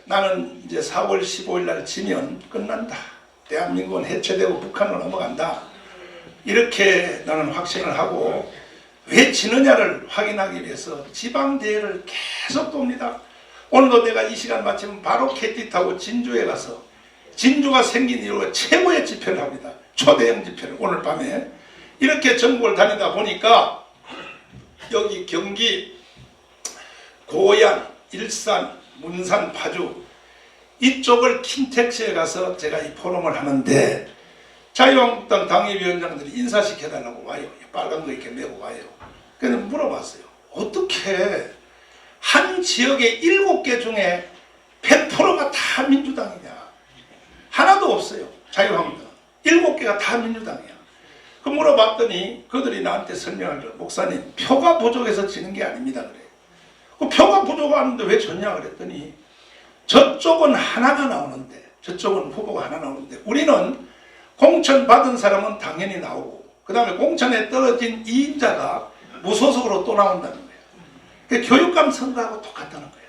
나는 이제 4월 15일 날 지면 끝난다. 대한민국은 해체되고 북한으로 넘어간다. 이렇게 나는 확신을 하고 왜 지느냐를 확인하기 위해서 지방대회를 계속 돕니다. 오늘도 내가 이 시간 마치면 바로 KT 타고 진주에 가서 진주가 생긴 이후로 최고의 집회를 합니다. 초대형 집회를 오늘 밤에 이렇게 전국을 다니다 보니까 여기 경기, 고양, 일산, 문산, 파주 이쪽을 킨텍스에 가서 제가 이 포럼을 하는데 자유한국당 당협위원장들이 인사시켜달라고 와요. 빨간 거 이렇게 메고 와요. 그래서 물어봤어요. 어떻게 한 지역의 7개 중에 100%가 다 민주당이냐? 하나도 없어요. 자유한국당. 7개가 다 민주당이야. 그 물어봤더니 그들이 나한테 설명하기를, 목사님, 표가 부족해서 지는 게 아닙니다. 그래. 그 표가 부족하는데 왜 졌냐 그랬더니, 저쪽은 하나가 나오는데, 저쪽은 후보가 하나 나오는데, 우리는 공천 받은 사람은 당연히 나오고, 그 다음에 공천에 떨어진 이인자가 무소속으로 또 나온다는 거예요. 그 교육감 선거하고 똑같다는 거예요.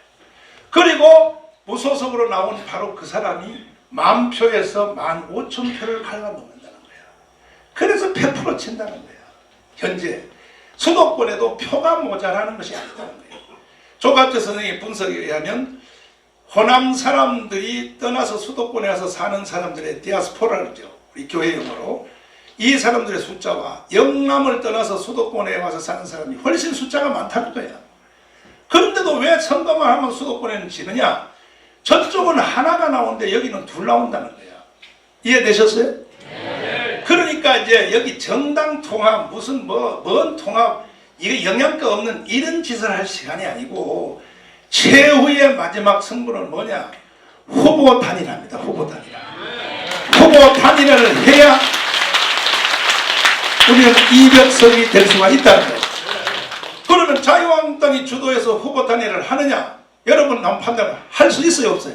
그리고 무소속으로 나온 바로 그 사람이 10,000표에서 15,000표를 갉아먹는다는 거예요. 그래서 100% 친다는 거예요. 현재 수도권에도 표가 모자라는 것이 아니다는 거예요. 조갑재 선생의 분석에 의하면 호남 사람들이 떠나서 수도권에 와서 사는 사람들의 디아스포라를 그러죠. 우리 교회 용어로. 이 사람들의 숫자와 영남을 떠나서 수도권에 와서 사는 사람이 훨씬 숫자가 많다는 거야. 그런데도 왜 선거만 하면 수도권에는 지느냐? 저쪽은 하나가 나오는데 여기는 둘 나온다는 거야. 이해되셨어요? 네. 그러니까 이제 여기 정당 통합, 무슨 뭔 통합, 이게 영양가 없는 이런 짓을 할 시간이 아니고, 최후의 마지막 승부는 뭐냐? 후보 단일화입니다. 후보 단일화. 후보 단일화를 해야 우리는 이벽석이 될 수가 있다는 거예요. 그러면 자유한국당이 주도해서 후보 단일화를 하느냐? 여러분 한번 판단할 수 있어요? 없어요?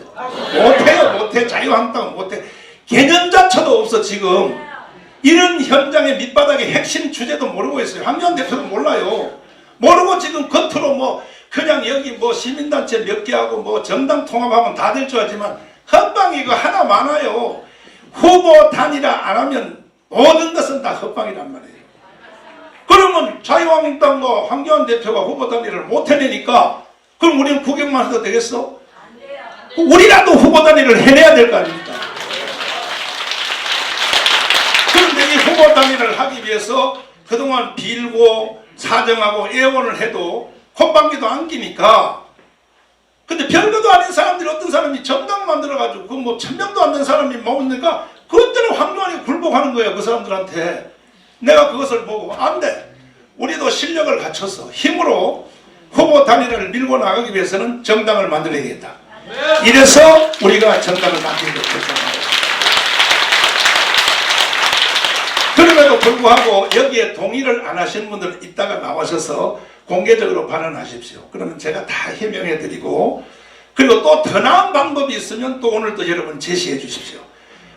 못해요. 못해. 자유한국당은 못해. 개념자체도 없어. 지금 이런 현장의 밑바닥의 핵심 주제도 모르고 있어요. 황교안 대표도 몰라요. 모르고 지금 겉으로 뭐 그냥 여기 뭐 시민단체 몇 개 하고 뭐 정당 통합하면 다 될 줄 알지만 헛방이 이거 하나 많아요. 후보 단일화 안 하면 모든 것은 다 헛방이란 말이에요. 그러면 자유한국당과 황교안 대표가 후보 단일화를 못 해내니까 그럼 우리는 구경만 해도 되겠어? 우리라도 후보 단일화를 해내야 될 거 아닙니까? 그런데 이 후보 단일화를 하기 위해서 그동안 빌고 사정하고 애원을 해도 콧방귀도 안 끼니까. 근데 별거도 아닌 사람들이 어떤 사람이 정당 만들어가지고 그 뭐 1000명도 안 된 사람이 모으니까 그것들은 황교안이 굴복하는 거예요. 그 사람들한테. 내가 그것을 보고 안 돼. 우리도 실력을 갖춰서 힘으로 후보 단일화를 밀고 나가기 위해서는 정당을 만들어야겠다. 이래서 우리가 정당을 만들게 됐잖아요. 그럼에도 불구하고 여기에 동의를 안 하시는 분들은 이따가 나오셔서 공개적으로 발언하십시오. 그러면 제가 다 해명해드리고, 그리고 또 더 나은 방법이 있으면 또 오늘 또 여러분 제시해 주십시오.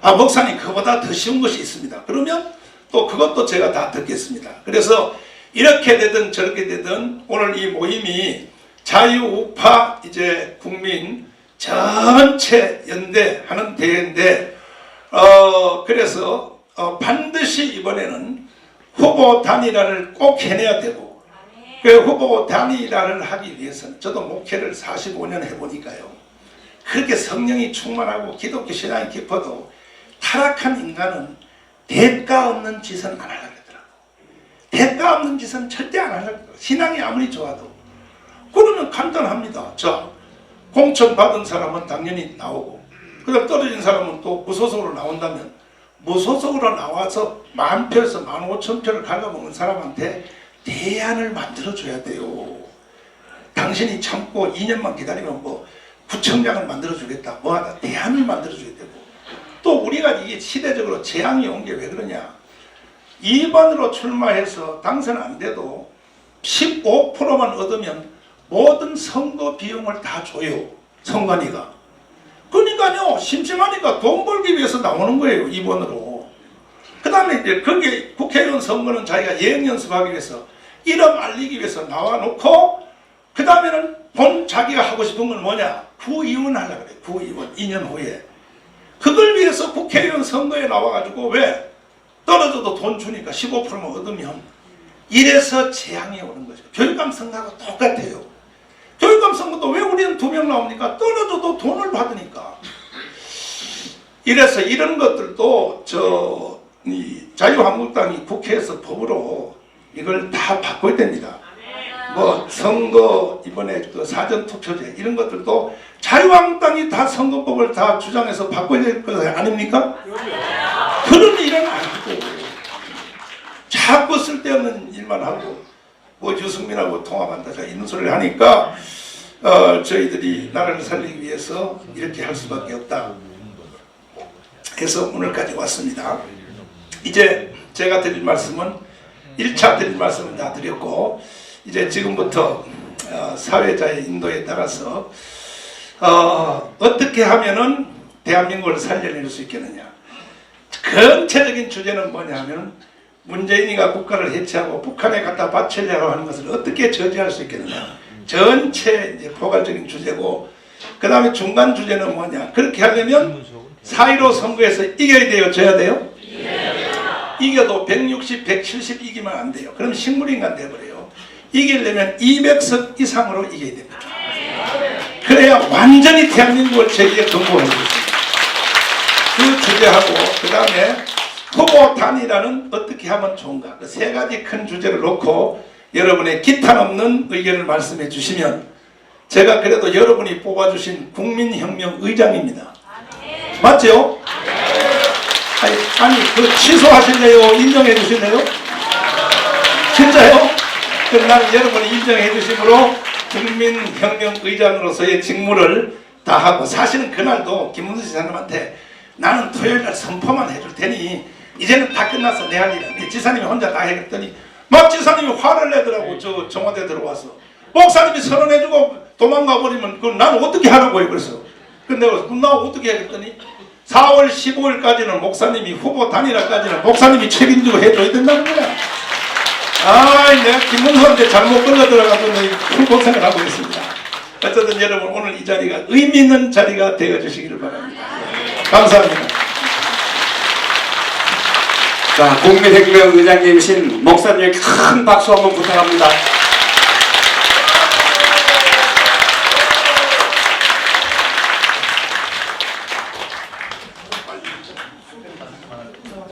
아, 목사님 그보다 더 쉬운 것이 있습니다. 그러면 또 그것도 제가 다 듣겠습니다. 그래서 이렇게 되든 저렇게 되든 오늘 이 모임이 자유우파 이제 국민 전체 연대하는 대회인데, 그래서 반드시 이번에는 후보 단일화를 꼭 해내야 되고, 그 후보 단일화를 하기 위해서는 저도 목회를 45년 해보니까요, 그렇게 성령이 충만하고 기독교 신앙이 깊어도 타락한 인간은 대가 없는 짓은 안 하려고 하더라고. 대가 없는 짓은 절대 안 하려고 하더라고. 신앙이 아무리 좋아도. 그러면 간단합니다. 자, 공천 받은 사람은 당연히 나오고, 그 다음 떨어진 사람은 또 무소속으로 나온다면 무소속으로 나와서 10,000표에서 15,000표를 갉아먹는 사람한테 대안을 만들어줘야 돼요. 당신이 참고 2년만 기다리면 뭐 구청장을 만들어주겠다, 뭐하다, 대안을 만들어줘야 되고. 또 우리가 이게 시대적으로 재앙이 온 게 왜 그러냐? 2번으로 출마해서 당선 안 돼도 15%만 얻으면 모든 선거 비용을 다 줘요. 선관위가. 그러니까요, 심심하니까 돈 벌기 위해서 나오는 거예요. 2번으로. 그 다음에 이제 거기에 국회의원 선거는 자기가 예행 연습하기 위해서, 이름 알리기 위해서 나와놓고, 그 다음에는 자기가 하고 싶은 건 뭐냐? 구의원 하려고 그래. 구의원 2년 후에. 그걸 위해서 국회의원 선거에 나와가지고, 왜? 떨어져도 돈 주니까 15%만 얻으면. 이래서 재앙이 오는 거죠. 교육감 선거하고 똑같아요. 교육감 선거도 왜 우리는 2명 나옵니까? 떨어져도 돈을 받으니까. 이래서 이런 것들도 자유한국당이 국회에서 법으로 이걸 다 바꿔야 됩니다. 뭐 선거 이번에 그 사전투표제 이런 것들도 자유한국당이 다 선거법을 다 주장해서 바꿔야 될 것 아닙니까? 그런 일은 안 하고 자꾸 쓸데없는 일만 하고, 뭐 유승민하고 통합한다 자 이런 소리를 하니까 저희들이 나라를 살리기 위해서 이렇게 할 수밖에 없다 해서 오늘까지 왔습니다. 이제 제가 드릴 말씀은 1차 드릴 말씀은 다 드렸고 이제 지금부터 사회자의 인도에 따라서 어떻게 하면은 대한민국을 살려낼 수 있겠느냐. 근체적인 주제는 뭐냐 하면 문재인이가 국가를 해체하고 북한에 갖다 바치려고 하는 것을 어떻게 저지할 수 있겠느냐. 전체 이제 포괄적인 주제고 그 다음에 중간 주제는 뭐냐. 그렇게 하려면 4.15 선거에서 이겨야 돼요? 져야 돼요? 이겨도 160, 170 이기면 안 돼요. 그럼 식물인간 돼버려요. 이기려면 200석 이상으로 이겨야 됩니다. 그래야 완전히 대한민국을 제기에 근거해 주십니다. 그 주제하고 그 다음에 후보 단일화는 어떻게 하면 좋은가 그 세 가지 큰 주제를 놓고 여러분의 기탄 없는 의견을 말씀해 주시면 제가 그래도 여러분이 뽑아주신 국민혁명 의장입니다. 맞죠? 아니 그 취소하실래요? 인정해 주실래요? 진짜요? 그럼 나는 여러분이 인정해 주심으로 국민혁명 의장으로서의 직무를 다 하고 사실은 그날도 김문수 지사님한테 나는 토요일날 선포만 해줄 테니 이제는 다 끝났어 내 할 일은 지사님이 혼자 다 해줬더니 막 지사님이 화를 내더라고. 저 청와대 들어와서 목사님이 선언해주고 도망가 버리면 그건 나는 어떻게 하라고요. 그래서 근데 내가 나 어떻게 해야겠더니 4월 15일까지는 목사님이 후보 단일화까지는 목사님이 책임지고 해줘야 된다는 거야. 내가 김문수한테 잘못 걸려 들어가서 큰 고생을 하고 있습니다. 어쨌든 여러분 오늘 이 자리가 의미 있는 자리가 되어 주시기를 바랍니다. 감사합니다. 자, 국민혁명 의장님이신 목사님에게 큰 박수 한번 부탁합니다.